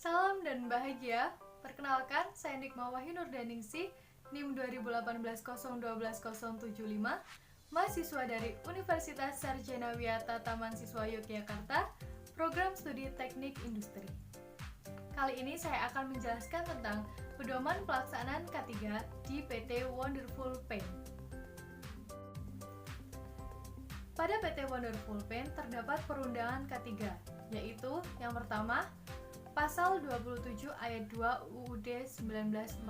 Salam dan bahagia. Perkenalkan, saya Nikma Wahyu Nurdaningsih, NIM 2018-012-075, mahasiswa dari Universitas Sarjana Wiyata Taman Siswa Yogyakarta, program studi Teknik Industri. Kali ini saya akan menjelaskan tentang pedoman pelaksanaan K3 di PT Wonderful Paint. Pada PT Wonderful Paint terdapat perundangan K3, yaitu yang pertama, Pasal 27 ayat 2 UUD 1945.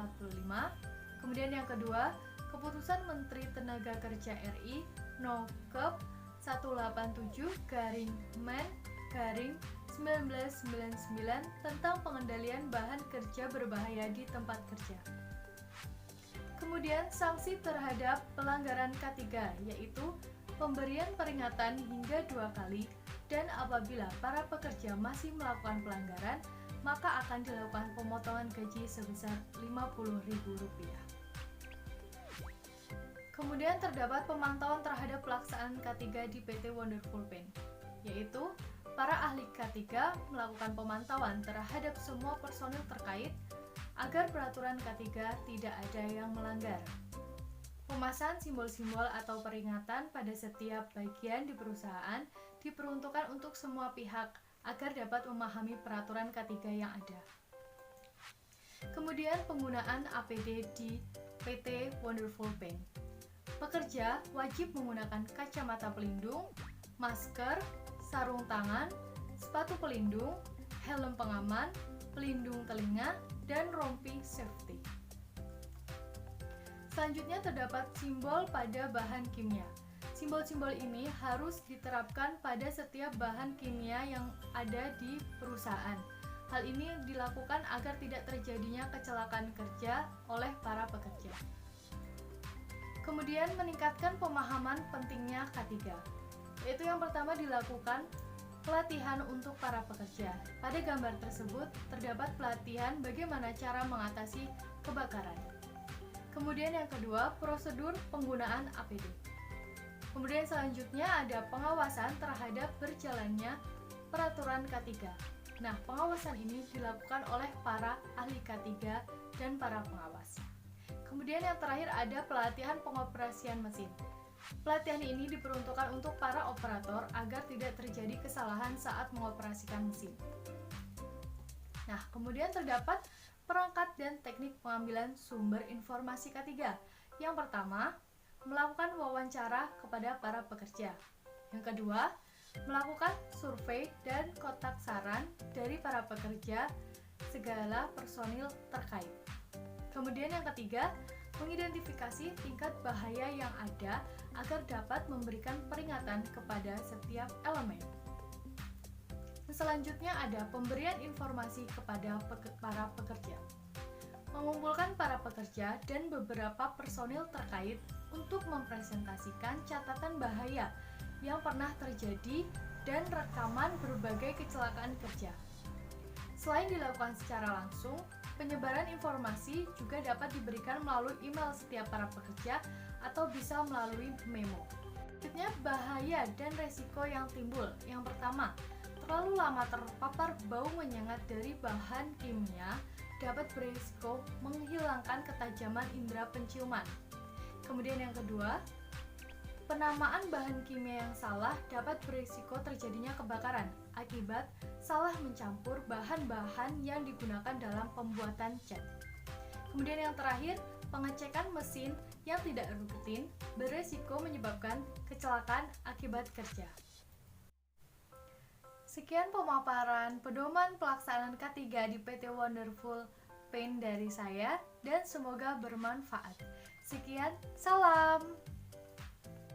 Kemudian yang kedua, Keputusan Menteri Tenaga Kerja RI No. Kep 187-Men-1999 tentang pengendalian bahan kerja berbahaya di tempat kerja. Kemudian sanksi terhadap pelanggaran K3 yaitu pemberian peringatan hingga 2 kali, dan apabila para pekerja masih melakukan pelanggaran, maka akan dilakukan pemotongan gaji sebesar Rp50.000. Kemudian terdapat pemantauan terhadap pelaksanaan K3 di PT Wonderful Paint, yaitu para ahli K3 melakukan pemantauan terhadap semua personil terkait agar peraturan K3 tidak ada yang melanggar. Pemasangan simbol-simbol atau peringatan pada setiap bagian di perusahaan diperuntukkan untuk semua pihak agar dapat memahami peraturan K3 yang ada. Kemudian penggunaan APD di PT Wonderful Paint. Pekerja wajib menggunakan kacamata pelindung, masker, sarung tangan, sepatu pelindung, helm pengaman, pelindung telinga, dan rompi safety. Selanjutnya terdapat simbol pada bahan kimia. Simbol-simbol ini harus diterapkan pada setiap bahan kimia yang ada di perusahaan. Hal ini dilakukan agar tidak terjadinya kecelakaan kerja oleh para pekerja. Kemudian meningkatkan pemahaman pentingnya K3, yaitu yang pertama dilakukan pelatihan untuk para pekerja. Pada gambar tersebut terdapat pelatihan bagaimana cara mengatasi kebakaran. Kemudian yang kedua, prosedur penggunaan APD. Kemudian selanjutnya ada pengawasan terhadap berjalannya peraturan K3. Nah, pengawasan ini dilakukan oleh para ahli K3 dan para pengawas. Kemudian yang terakhir ada pelatihan pengoperasian mesin. Pelatihan ini diperuntukkan untuk para operator agar tidak terjadi kesalahan saat mengoperasikan mesin. Nah, kemudian terdapat perangkat dan teknik pengambilan sumber informasi K3. Yang pertama, melakukan wawancara kepada para pekerja. Yang kedua, melakukan survei dan kotak saran dari para pekerja segala personil terkait. Kemudian yang ketiga, mengidentifikasi tingkat bahaya yang ada agar dapat memberikan peringatan kepada setiap elemen. Selanjutnya ada pemberian informasi kepada para pekerja. Mengumpulkan para pekerja dan beberapa personil terkait untuk mempresentasikan catatan bahaya yang pernah terjadi dan rekaman berbagai kecelakaan kerja. Selain dilakukan secara langsung, penyebaran informasi juga dapat diberikan melalui email setiap para pekerja atau bisa melalui memo. Selanjutnya, bahaya dan resiko yang timbul. Yang pertama, terlalu lama terpapar bau menyengat dari bahan kimia dapat berisiko menghilangkan ketajaman indera penciuman. Kemudian yang kedua, penamaan bahan kimia yang salah dapat berisiko terjadinya kebakaran akibat salah mencampur bahan-bahan yang digunakan dalam pembuatan cat. Kemudian yang terakhir, pengecekan mesin yang tidak rutin berisiko menyebabkan kecelakaan akibat kerja. Sekian pemaparan pedoman pelaksanaan K3 di PT Wonderful Paint dari saya dan semoga bermanfaat. Sekian, salam!